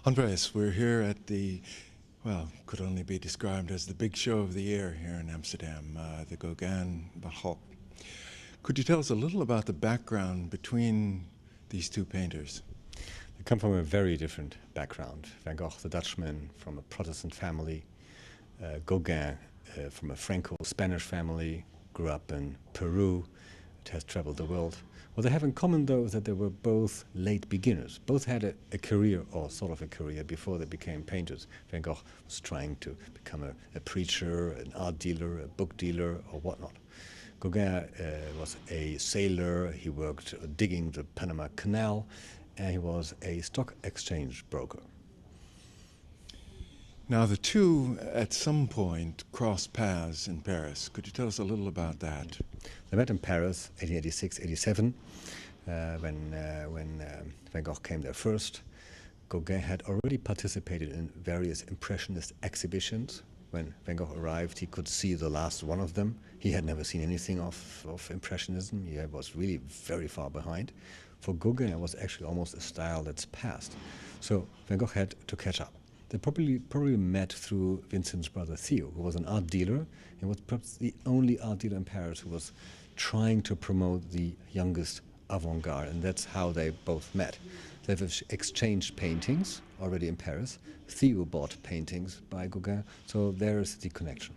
Andreas, we're here at the, well, could only be described as the big show of the year here in Amsterdam, the Gaugain Gogh. Could you tell us a little about the background between these two painters? They come from a very different background. Van Gogh, the Dutchman, from a Protestant family. Gaugain, from a Franco-Spanish family, grew up in Peru. It has traveled the world. What they have in common, though, is that they were both late beginners. Both had a career, or sort of a career, before they became painters. Van Gogh was trying to become a preacher, an art dealer, a book dealer, or whatnot. Gaugain was a sailor. He worked digging the Panama Canal, and he was a stock exchange broker. Now, the two, at some point, crossed paths in Paris. Could you tell us a little about that? They met in Paris, 1886-87, when Van Gogh came there first. Gaugain had already participated in various impressionist exhibitions. When Van Gogh arrived, he could see the last one of them. He had never seen anything of Impressionism. He was really very far behind. For Gaugain, it was actually almost a style that's passed. So Van Gogh had to catch up. They probably met through Vincent's brother Theo, who was an art dealer, and was perhaps the only art dealer in Paris who was trying to promote the youngest avant-garde, and that's how they both met. They've exchanged paintings already in Paris. Theo bought paintings by Gaugain, so there's the connection.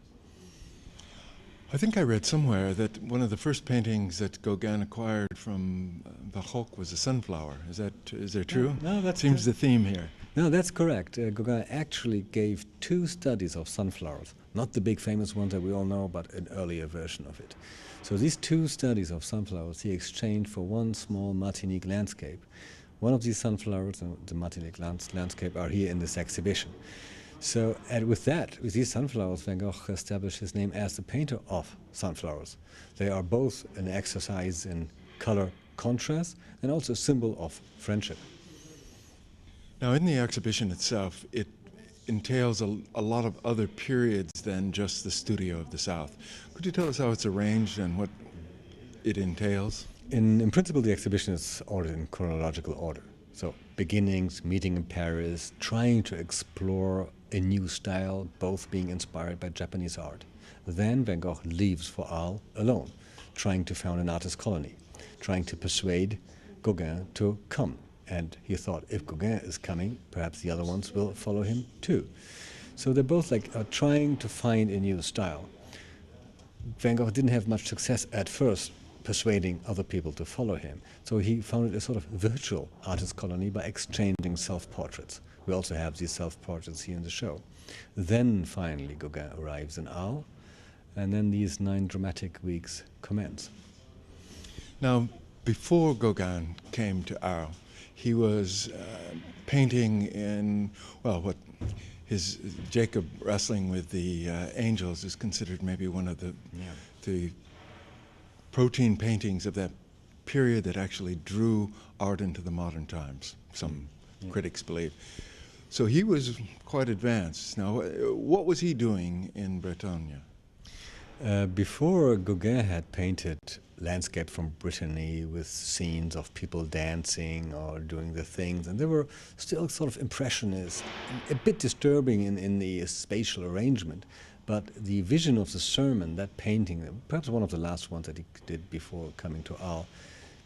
I think I read somewhere that one of the first paintings that Gaugain acquired from Van Gogh was a sunflower. Is that true? No, that seems the theme here. No, that's correct. Gaugain actually gave two studies of sunflowers, not the big famous ones that we all know, but an earlier version of it. So these two studies of sunflowers he exchanged for one small Martinique landscape. One of these sunflowers, the Martinique landscape, are here in this exhibition. So, and with these sunflowers, Van Gogh established his name as the painter of sunflowers. They are both an exercise in color contrast and also a symbol of friendship. Now, in the exhibition itself, it entails a lot of other periods than just the Studio of the South. Could you tell us how it's arranged and what it entails? In principle, the exhibition is ordered in chronological order. So, beginnings, meeting in Paris, trying to explore a new style, both being inspired by Japanese art. Then Van Gogh leaves for Arles alone, trying to found an artist colony, trying to persuade Gaugain to come. And he thought, if Gaugain is coming, perhaps the other ones will follow him too. So they're both trying to find a new style. Van Gogh didn't have much success at first persuading other people to follow him. So he founded a sort of virtual artist colony by exchanging self-portraits. We also have these self-portraits here in the show. Then finally Gaugain arrives in Arles, and then these 9 dramatic weeks commence. Now, before Gaugain came to Arles, he was painting in, well, what his Jacob wrestling with the angels is considered maybe one of the protein paintings of that period that actually drew art into the modern times, some critics believe. So he was quite advanced. Now, what was he doing in Bretagne? Before Gaugain had painted landscape from Brittany with scenes of people dancing or doing the things, and they were still sort of impressionist, a bit disturbing in the spatial arrangement. But the vision of the sermon, that painting, perhaps one of the last ones that he did before coming to Arles,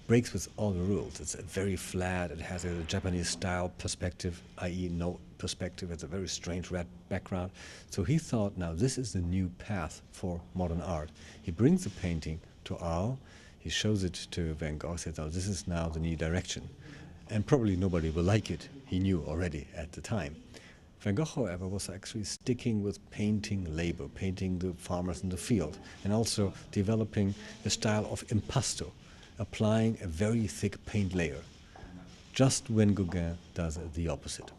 breaks with all the rules. It's very flat, it has a Japanese style perspective, i.e. no perspective, it's a very strange red background. So he thought, now this is the new path for modern art. He brings the painting to Arles, he shows it to Van Gogh, says, oh, this is now the new direction. And probably nobody will like it, he knew already at the time. Van Gogh, however, was actually sticking with painting labor, painting the farmers in the field, and also developing a style of impasto, applying a very thick paint layer, just when Gaugain does the opposite.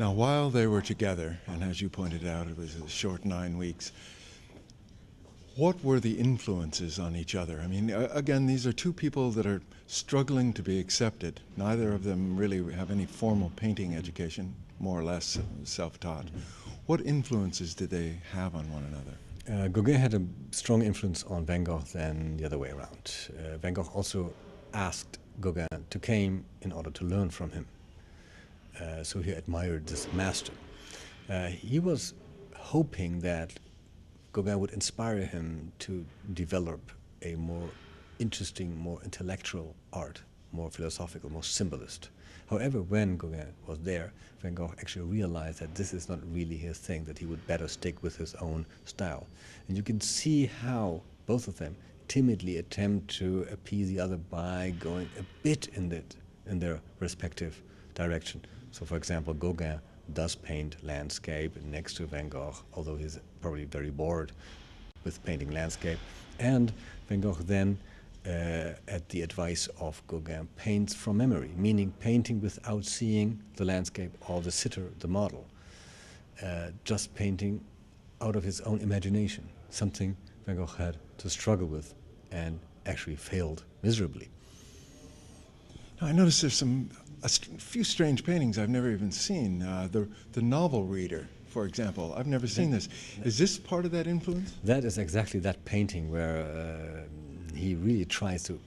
Now, while they were together, and as you pointed out, it was a short 9 weeks, what were the influences on each other? I mean, again, these are two people that are struggling to be accepted. Neither of them really have any formal painting education, more or less self-taught. What influences did they have on one another? Gaugain had a strong influence on Van Gogh than the other way around. Van Gogh also asked Gaugain to come in order to learn from him. So he admired this master. He was hoping that Gauguin would inspire him to develop a more interesting, more intellectual art, more philosophical, more symbolist. However, when Gauguin was there, Van Gogh actually realized that this is not really his thing, that he would better stick with his own style. And you can see how both of them timidly attempt to appease the other by going a bit in their respective direction. So, for example, Gauguin does paint landscape next to Van Gogh, although he's probably very bored with painting landscape. And Van Gogh then, at the advice of Gauguin, paints from memory, meaning painting without seeing the landscape or the sitter, the model, just painting out of his own imagination, something Van Gogh had to struggle with and actually failed miserably. Now, I noticed there's a few strange paintings I've never even seen. The novel reader, for example, I've never seen this. Is this part of that influence? That is exactly that painting where he really tries to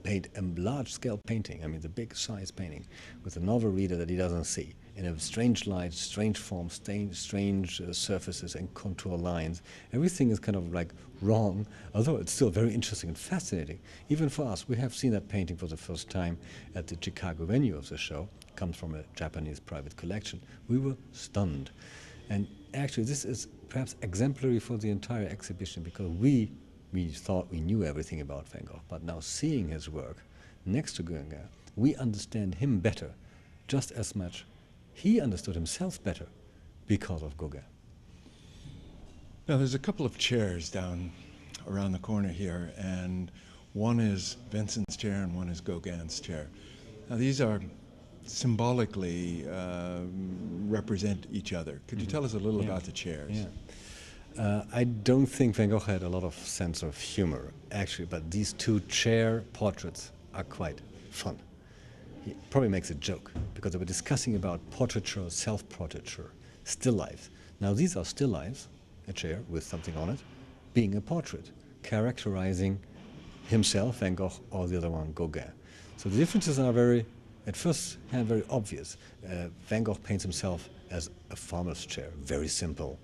paint a large-scale painting, I mean the big size painting, with a novel reader that he doesn't see, in a strange light, strange form, strange surfaces and contour lines. Everything is kind of like wrong, although it's still very interesting and fascinating. Even for us, we have seen that painting for the first time at the Chicago venue of the show. It comes from a Japanese private collection. We were stunned. And actually this is perhaps exemplary for the entire exhibition, because we thought we knew everything about Van Gogh, but now seeing his work next to Gauguin, we understand him better, just as much he understood himself better because of Gauguin. Now, there's a couple of chairs down around the corner here, and one is Vincent's chair and one is Gauguin's chair. Now, these are symbolically represent each other. Could you tell us a little about the chairs? Yeah. I don't think Van Gogh had a lot of sense of humor, actually, but these two chair portraits are quite fun. He probably makes a joke, because they were discussing about portraiture, self-portraiture, still lives. Now these are still lives, a chair with something on it, being a portrait, characterizing himself, Van Gogh, or the other one, Gauguin. So the differences are at first hand, very obvious. Van Gogh paints himself as a farmer's chair, very simple.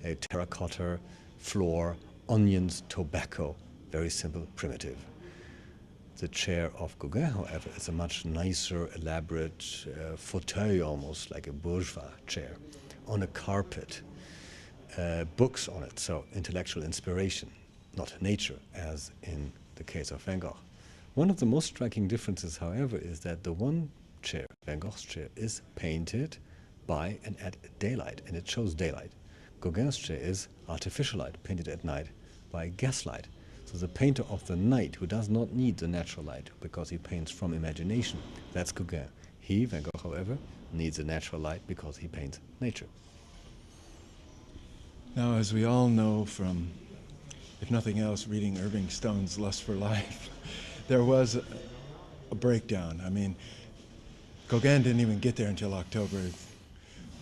A terracotta floor, onions, tobacco, very simple, primitive. The chair of Gauguin, however, is a much nicer, elaborate fauteuil, almost like a bourgeois chair, on a carpet, books on it, so intellectual inspiration, not nature, as in the case of Van Gogh. One of the most striking differences, however, is that the one chair, Van Gogh's chair, is painted by and at daylight, and it shows daylight. Gauguin's chair is artificial light, painted at night by gaslight. So the painter of the night, who does not need the natural light because he paints from imagination, that's Gauguin. He, Van Gogh, however, needs the natural light because he paints nature. Now, as we all know from, if nothing else, reading Irving Stone's Lust for Life, there was a breakdown. I mean, Gauguin didn't even get there until October.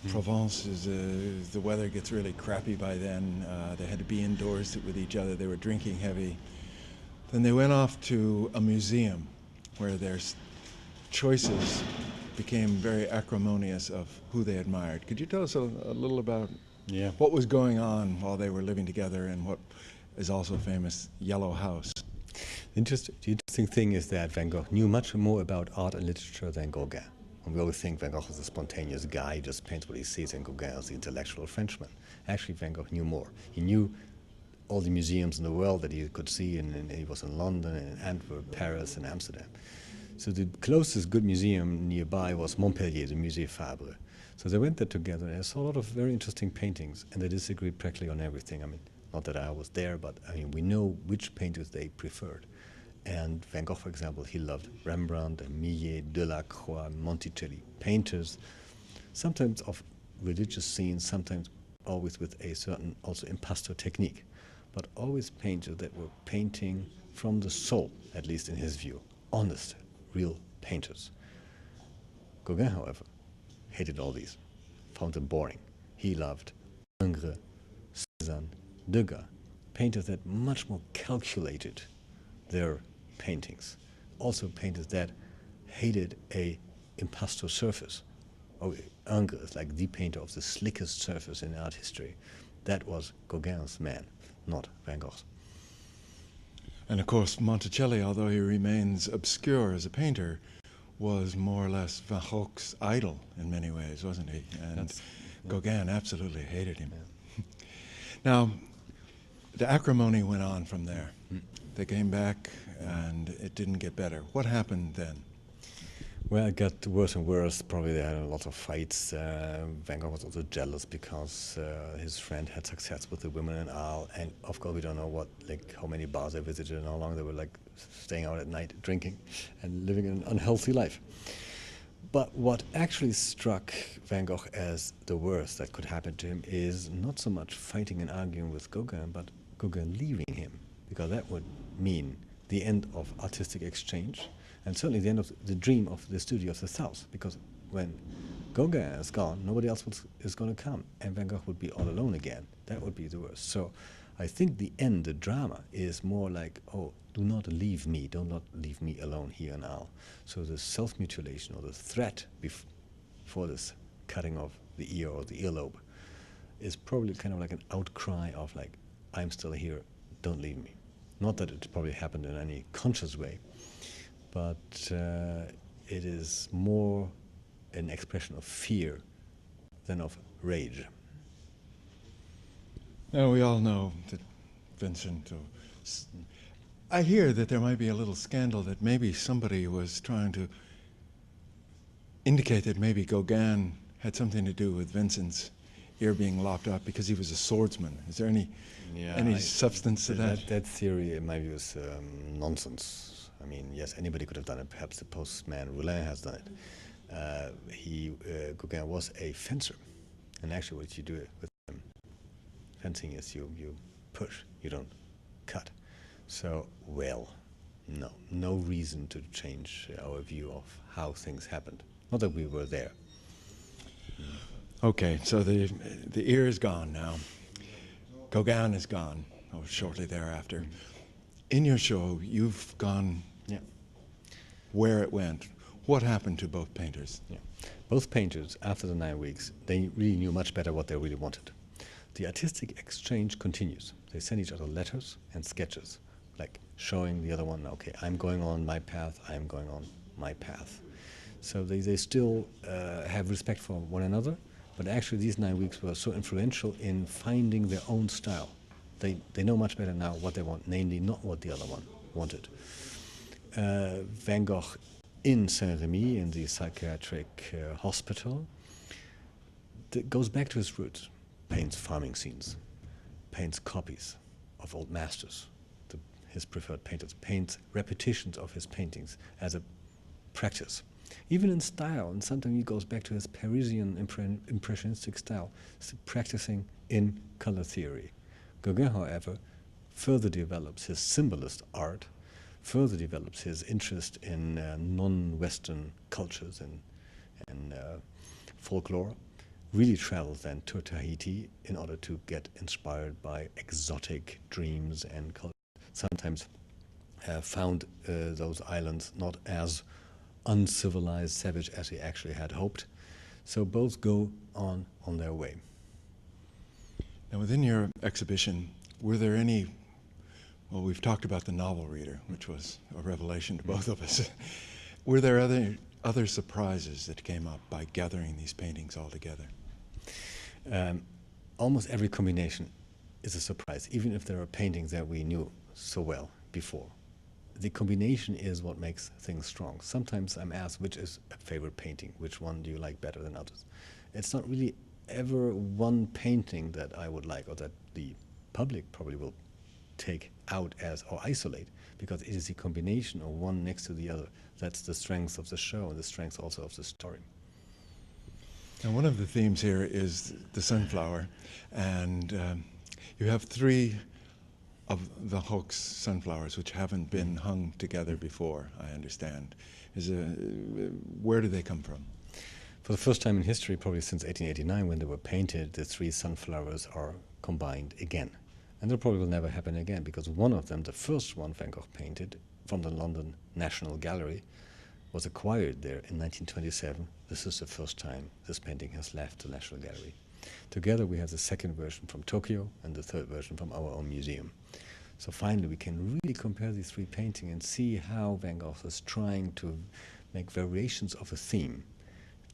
Provence is the weather gets really crappy by then. They had to be indoors with each other. They were drinking heavy. Then they went off to a museum where their choices became very acrimonious of who they admired. Could you tell us a little about what was going on while they were living together and what is also famous Yellow House? The interesting thing is that Van Gogh knew much more about art and literature than Gauguin. And we always think Van Gogh is a spontaneous guy, he just paints what he sees, and Gauguin is the intellectual Frenchman. Actually, Van Gogh knew more. He knew all the museums in the world that he could see, and he was in London, and Antwerp, Paris, and Amsterdam. So the closest good museum nearby was Montpellier, the Musée Fabre. So they went there together, and I saw a lot of very interesting paintings, and they disagreed practically on everything. I mean, not that I was there, but I mean, we know which painters they preferred. And Van Gogh, for example, he loved Rembrandt and Millet, Delacroix, Monticelli, painters, sometimes of religious scenes, sometimes always with a certain also impasto technique, but always painters that were painting from the soul, at least in his view, honest, real painters. Gauguin, however, hated all these, found them boring. He loved Ingres, Cézanne, Degas, painters that much more calculated their paintings. Also painters that hated a impasto surface, oh, Ingres is like the painter of the slickest surface in art history. That was Gauguin's man, not Van Gogh's. And of course, Monticelli, although he remains obscure as a painter, was more or less Van Gogh's idol in many ways, wasn't he? And Gauguin absolutely hated him. Yeah. Now, the acrimony went on from there. They came back and it didn't get better. What happened then? Well, it got worse and worse. Probably they had a lot of fights. Van Gogh was also jealous because his friend had success with the women in Arles, and of course we don't know how many bars they visited and how long they were staying out at night, drinking, and living an unhealthy life. But what actually struck Van Gogh as the worst that could happen to him is not so much fighting and arguing with Gauguin, but Gauguin leaving him, because that would mean the end of artistic exchange. And certainly the end of the dream of the studio of the South, because when Gauguin is gone, nobody else is going to come, and Van Gogh would be all alone again. That would be the worst. So I think the end, the drama, is more like, oh, do not leave me, do not leave me alone here in Arles. So the self-mutilation or the threat before this cutting of the ear or the earlobe is probably kind of like an outcry of I'm still here, don't leave me. Not that it probably happened in any conscious way, but it is more an expression of fear than of rage. Now, we all know that Vincent, I hear that there might be a little scandal that maybe somebody was trying to indicate that maybe Gauguin had something to do with Vincent's ear being lopped up because he was a swordsman. Is there any substance to that? That theory, in my view, is nonsense. I mean, yes, anybody could have done it. Perhaps the postman Roulin has done it. Gauguin was a fencer, and actually, what you do with fencing is you push, you don't cut. So, no reason to change our view of how things happened. Not that we were there. Okay, so the ear is gone now. Gauguin is gone, shortly thereafter. In your show, you've gone where it went. What happened to both painters? Yeah. Both painters, after the 9 weeks, they really knew much better what they really wanted. The artistic exchange continues. They send each other letters and sketches, showing the other one, okay, I'm going on my path, I'm going on my path. So they still have respect for one another, but actually these 9 weeks were so influential in finding their own style. They know much better now what they want, namely not what the other one wanted. Van Gogh in Saint-Remy, in the psychiatric hospital, goes back to his roots. Paints farming scenes, paints copies of old masters, his preferred painters, paints repetitions of his paintings as a practice. Even in style, and sometimes he goes back to his Parisian impressionistic style, practicing in color theory. Gauguin, however, further develops his symbolist art, further develops his interest in non-Western cultures and folklore, really travels then to Tahiti in order to get inspired by exotic dreams and culture. Sometimes found those islands not as uncivilized, savage as he actually had hoped. So both go on their way. Now, within your exhibition, were there any, well, we've talked about the novel reader, which was a revelation to both of us. Were there other surprises that came up by gathering these paintings all together? Almost every combination is a surprise, even if there are paintings that we knew so well before. The combination is what makes things strong. Sometimes I'm asked, which is a favorite painting? Which one do you like better than others? It's not really ever one painting that I would like or that the public probably will take out as or isolate, because it is the combination of one next to the other that's the strength of the show and the strength also of the story. And one of the themes here is the sunflower, and you have 3 of the Gogh's sunflowers which haven't been hung together before, I understand. Where do they come from? For the first time in history, probably since 1889, when they were painted, the 3 sunflowers are combined again. And that probably will never happen again, because one of them, the first one Van Gogh painted from the London National Gallery, was acquired there in 1927. This is the first time this painting has left the National Gallery. Together we have the second version from Tokyo and the third version from our own museum. So finally we can really compare these three paintings and see how Van Gogh is trying to make variations of a theme.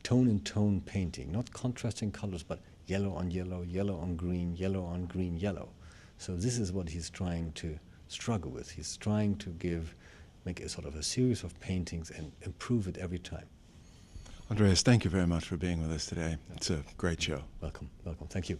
Tone-in-tone painting, not contrasting colors, but yellow on yellow, yellow on green, yellow on green, yellow. So this is what he's trying to struggle with. He's trying to make a sort of a series of paintings and improve it every time. Andreas, thank you very much for being with us today. It's a great show. Welcome, welcome. Thank you.